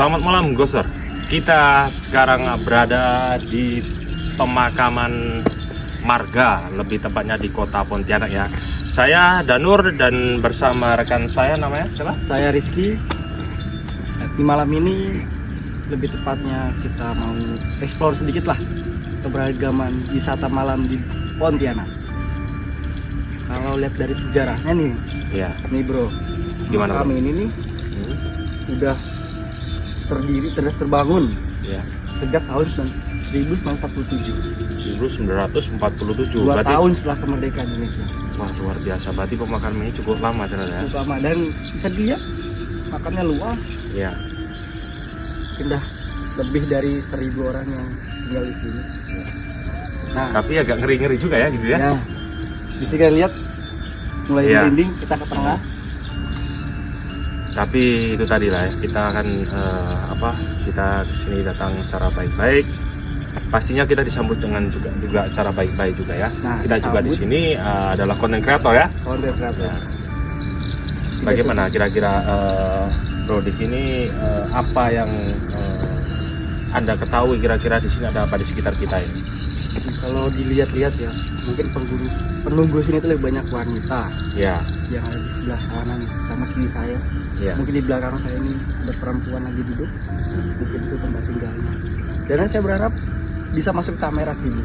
Selamat malam Gosor. Kita sekarang berada di pemakaman marga, lebih tepatnya di kota Pontianak ya. Saya Danur dan bersama rekan saya namanya siapa? Saya Rizky. Di malam ini lebih tepatnya kita mau explore sedikit lah keberagaman wisata malam di Pontianak. Kalau lihat dari sejarahnya nih, Iya. nih bro, Gimana, makam bro? ini nih udah terbangun Ya. sejak tahun 1947. 1947. 2 Berarti tahun setelah kemerdekaan Indonesia. wah, luar biasa. Berarti pemakaman ini cukup lama ternyata ya. Utama dan bisa dilihat makamnya luas, Iya. sudah lebih dari 1.000 orang yang tinggal di sini. Nah, Tapi agak ngeri-ngeri juga ya gitu ya. ya, bisa kita lihat mulai Iya. merinding, kita ke tengah. Tapi itu tadi lah ya, kita akan kita di sini datang secara baik-baik. Pastinya kita disambut dengan juga cara baik-baik juga ya. Nah, Kita juga di disambut. sini adalah konten kreator ya. Konten kreator. Ya. Bagaimana kira-kira bro di sini apa yang Anda ketahui kira-kira di sini ada apa di sekitar kita ini? Kalau dilihat-lihat ya, mungkin penunggu sini itu lebih banyak wanita Ya, yang ada di sebelah kanan sama kiri saya. ya. Mungkin di belakang saya ini ada perempuan lagi duduk. Mungkin itu tempat tinggalnya. Dan saya berharap bisa masuk kamera sini.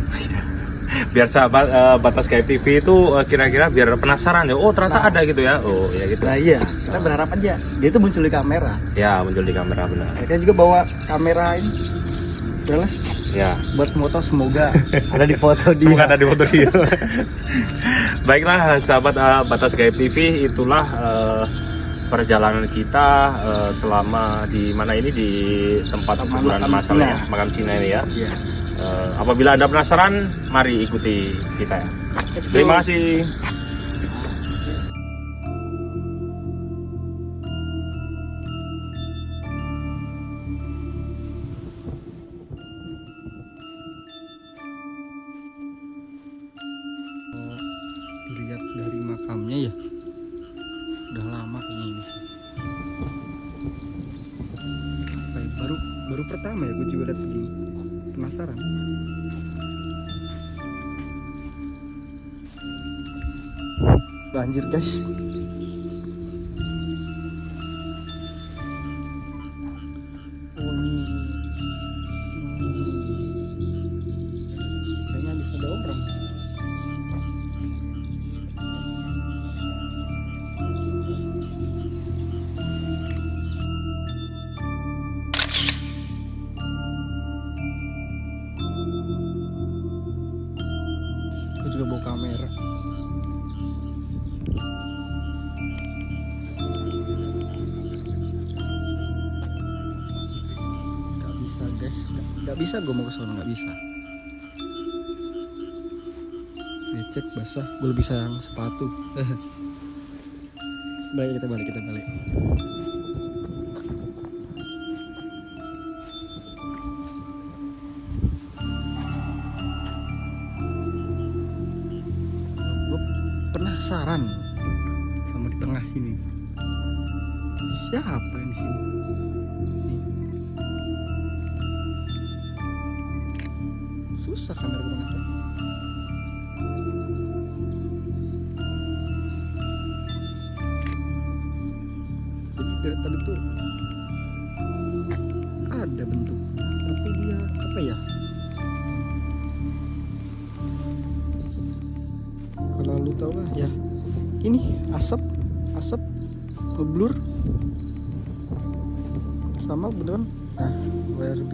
Biar sahabat Batas Gaib TV itu kira-kira biar penasaran ya. Oh ternyata Nah. ada gitu ya. Oh ya gitu. Nah iya, kita berharap aja dia itu muncul di kamera. Ya muncul di kamera benar. Kita juga bawa kamera ini. Jelas Ya. buat foto, semoga ada di foto dia. Semoga ada di foto dia. Baiklah sahabat Batas Gaib TV, itulah perjalanan kita selama di mana ini di tempat hiburan Makam masal ya, Cina. makam Cina ini ya. Iya. Apabila Anda penasaran, mari ikuti kita ya. Terima kasih. Dilihat dari makamnya ya, udah lama kayaknya ini sih. Apa ya, baru pertama ya gue juga lihat begini, penasaran. Banjir guys. Oh ini, kayaknya bisa ada orang. Aku juga bawa kamera. Gak bisa guys, gak bisa gue mau ke sana, gak bisa. Cek basah, gue lebih sayang sepatu. Kita balik. Gue penasaran sama di tengah sini. Siapa yang di sini? Nih. Susah kamera gue nangkep. Jadi dari tadi tuh ada bentuknya, tapi dia apa ya? Kalau lu tau lah ya, ini asap ngeblur sama beneran. Nah, WRB.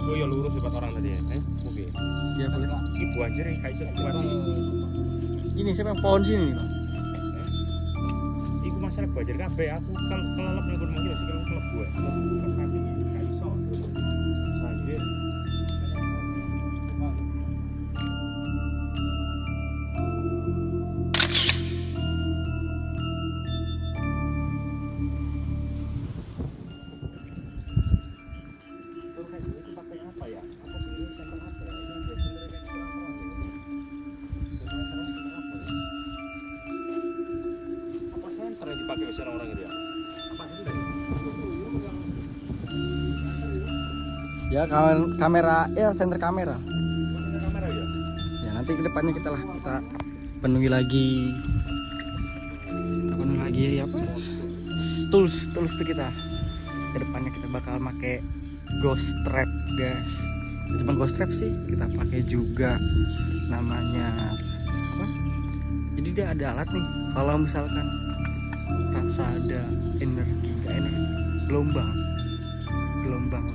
Oh ya lurus depan orang tadi ya. Oke. Ya boleh. Ibu anjir yang kayak gitu. Ini siapa yang pohon sini nih, Bang? Iku masalah banjir kabeh. Aku kalau kelelep nang kono iki sik kelelep gue. Kasih kayak iso. Banjir. Itu pakai apa ya? Apa sih? Stempel apa ya? Ini biasanya pakai biasa orang itu ya. Apa itu tadi? Ya kamera ya senter kamera. Ada kamera ya? Ya nanti kedepannya kita penuhi lagi apa? Tools tuh kita. Kedepannya kita bakal pakai ghost trap guys. Cuma ghost trap sih kita pakai juga namanya apa? Jadi dia ada alat nih. Kalau misalkan rasa ada energi gelombang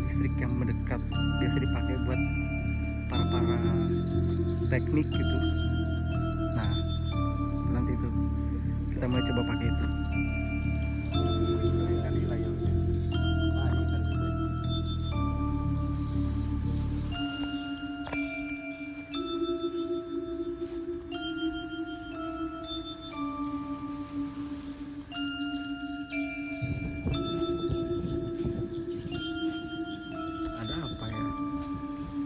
listrik yang mendekat biasa dipakai buat para teknik gitu. Nah nanti itu kita mulai coba pakai itu.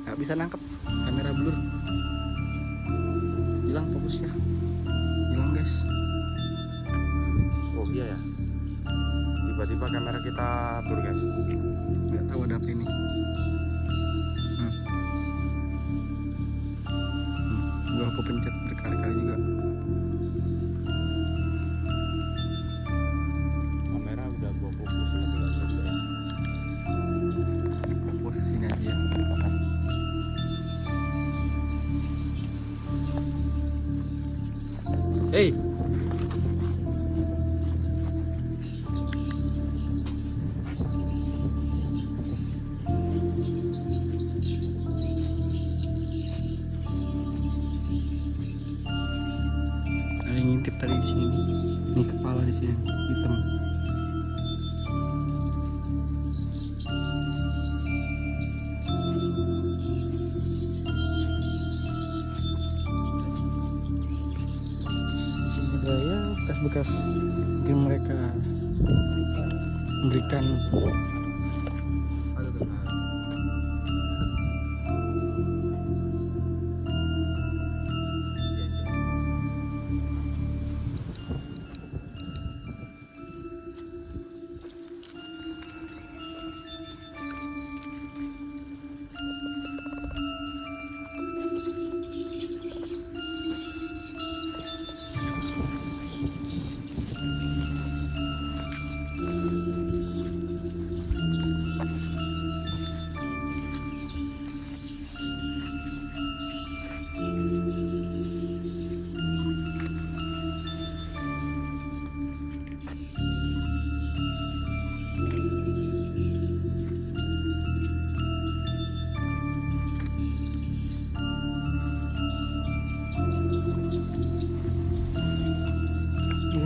Nggak bisa nangkep, kamera blur, hilang fokusnya, hilang guys. Oh iya ya, tiba-tiba kamera kita blur guys. Nggak tahu ada apa ini. Gua aku pencet berkali-kali juga. Kamera udah gua fokus tapi nggak selesai. Posisinya aja. Hey. Ada yang ngintip tadi di sini. Nih kepala di sini hitam. Ya bekas-bekas mungkin mereka memberikan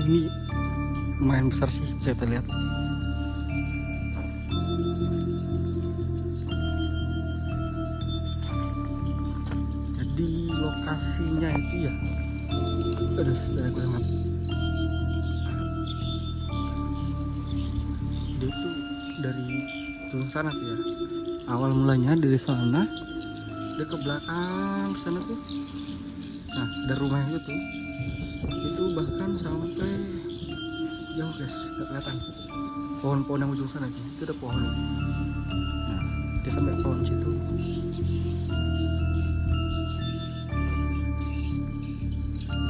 ini lumayan besar sih, bisa kita lihat. Jadi lokasinya itu ya, aduh sudah gue banget. Dia itu dari turun sana tuh ya. Awal mulanya dari sana, dia ke belakang sana tuh. Nah, ada rumah itu bahkan sampai jauh guys, nggak kelihatan. Pohon-pohon yang ujung sana itu ada pohon. Nah, dia sampai pohon situ.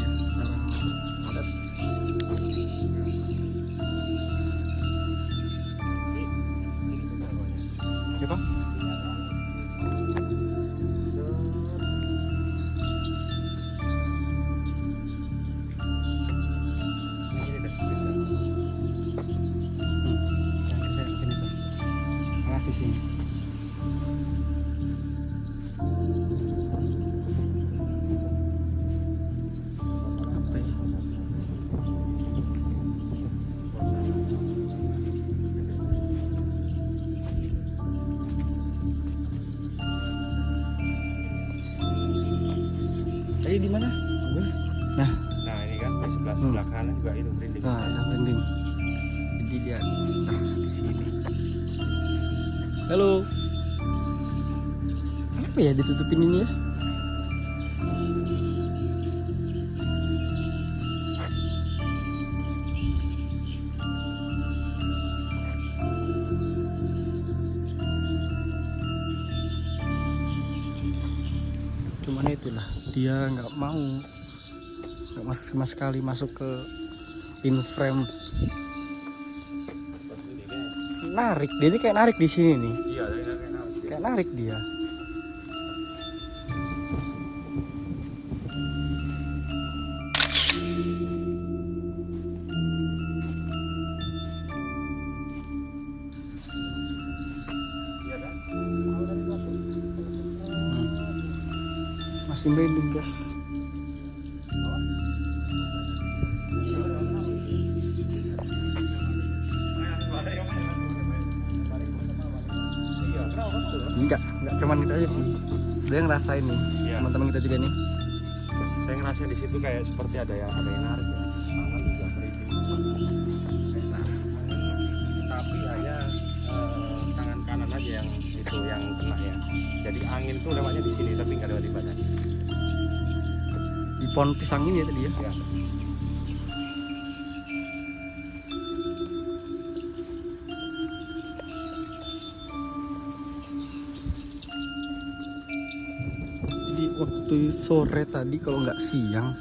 Ya, sekarang padat. Siapa? Sini. Apa ya? Tadi di mana? Nah, ini kan di sebelah kanan juga itu merinding. Nah, yang merinding. Jadi dia di sini. Halo. Apa ya ditutupin ini ya? dia nggak mau, nggak masuk sama sekali masuk ke pin frame. Narik dia ini kayak narik di sini nih, Iya, kayak narik dia. Masih bending guys. Enggak cuman kita aja sih, dia ngerasain nih. Iya. Teman-teman kita juga nih. Saya ngerasa di situ kayak seperti ada yang narik ya. Tangan juga merinding. Kayak narik. Tapi hanya tangan kanan aja yang itu yang kena ya. Jadi angin tuh lewatnya di sini tapi nggak lewat di badan. Di pohon pisang ini ya tadi ya. Ya. Jadi waktu sore tadi kalau nggak siang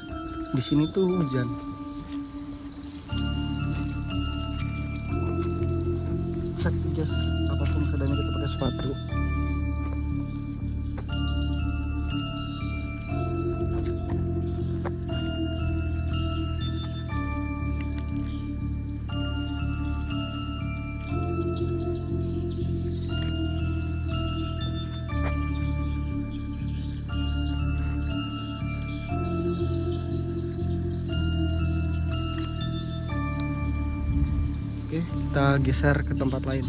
di sini tuh hujan. Cek guys, apapun keadaannya kita pakai sepatu. Oke, kita geser ke tempat lain.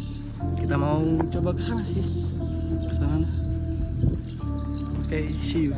Kita mau coba ke sana sih. Ke sana. Oke, see you.